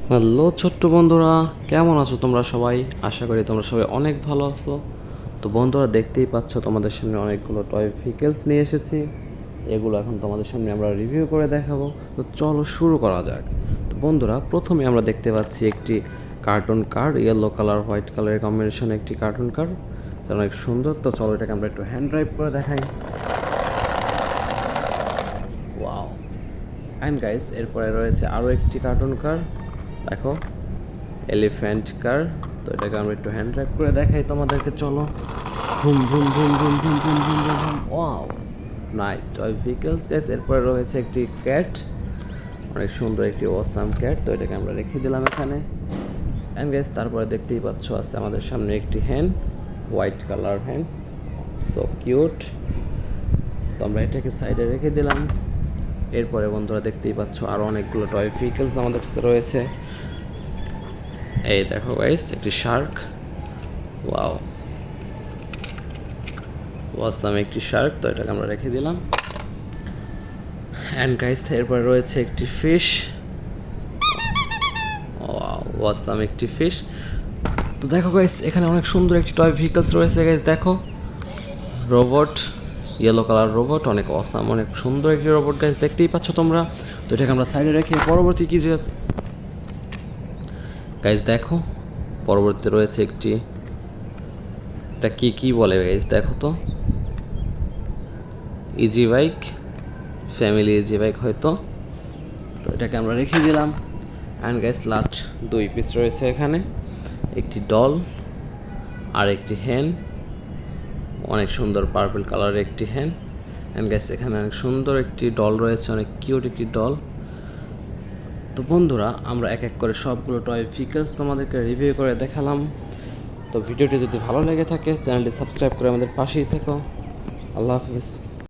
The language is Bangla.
হ্যালো ছোট্ট বন্ধুরা, কেমন আছো তোমরা সবাই? আশা করি তোমরা সবাই অনেক ভালো আছো। তো বন্ধুরা, দেখতেই পাচ্ছ তোমাদের সামনে অনেকগুলো টয় ভেহিকেলস নিয়ে এসেছি। এগুলো এখন তোমাদের সামনে আমরা রিভিউ করে দেখাবো। তো চলো শুরু করা যাক। তো বন্ধুরা, প্রথমে আমরা দেখতে পাচ্ছি একটি কার্টুন কার, ইয়েলো কালার হোয়াইট কালারের কম্বিনেশনে একটি কার্টুন কার, অনেক সুন্দর। তো চলো এটাকে আমরা একটু হ্যান্ড ড্রাইভ করে দেখাই। ওয়াও! অ্যান্ড গাইস, এরপরে রয়েছে আরও একটি কার্টুন কার, দেখো, এলিফ্যান্ট কার। তো এটাকে আমরা একটু হ্যান্ড ড্রাইভ করে দেখাই তোমাদেরকে, চলো। ভুম ভুম ভুম ভুম ভুম ভুম ভুম ভুম ভুম। Wow, nice toy vehicles guys. এরপরে রয়েছে একটি ক্যাট, অনেক সুন্দর একটি অসাম ক্যাট। তো এটাকে আমরা রেখে দিলাম এখানে। অ্যান্ড গাইস, তারপরে দেখতেই পাচ্ছ আছে আমাদের সামনে একটি হ্যান, হোয়াইট কালার হ্যান, সো কিউট। তো আমরা এটাকে সাইডে রেখে দিলাম। এরপরে বন্ধুরা দেখতেই পাচ্ছ আরও অনেকগুলো টয় ভেহিকলস আমাদের কাছে রয়েছে। এই দেখো গাইস, একটি শার্ক। ওয়াও, ওয়াসাম একটি শার্ক। তো এটাকে আমরা রেখে দিলাম। অ্যান্ড গাইস, এরপরে রয়েছে একটি ফিশ। ওয়াও, ওয়াসাম একটি ফিশ। তো দেখো গাইস, এখানে অনেক সুন্দর একটি টয় ভেহিকলস রয়েছে গাইস, দেখো, রোবট, ইয়েলো কালার রোবট, অনেক অসাম, অনেক সুন্দর একটি রোবট গাইস, দেখতেই পাচ্ছ তোমরা। তো এটাকে আমরা সাইডে রেখে পরবর্তী কি গাইস দেখো, পরবর্তীতে রয়েছে একটি, এটা কি বলে গাইস, দেখো তো, easy bike, family easy bike হয়তো। তো এটাকে আমরা রেখে দিলাম। অ্যান্ড গাইস, লাস্ট দুই পিস রয়েছে এখানে, একটি ডল আর একটি হ্যান, অনেক সুন্দর পার্পল কালারের একটি হ্যান। অ্যান্ড গাইস, এখানে অনেক সুন্দর একটি ডল রয়েছে, অনেক কিউট একটি ডল। তো বন্ধুরা, আমরা এক এক করে সবগুলো টয় ভেহিকলস তোমাদেরকে রিভিউ করে দেখালাম। তো ভিডিওটি যদি ভালো লেগে থাকে চ্যানেলটি সাবস্ক্রাইব করে আমাদের পাশেই থেকো। আল্লাহ হাফিজ।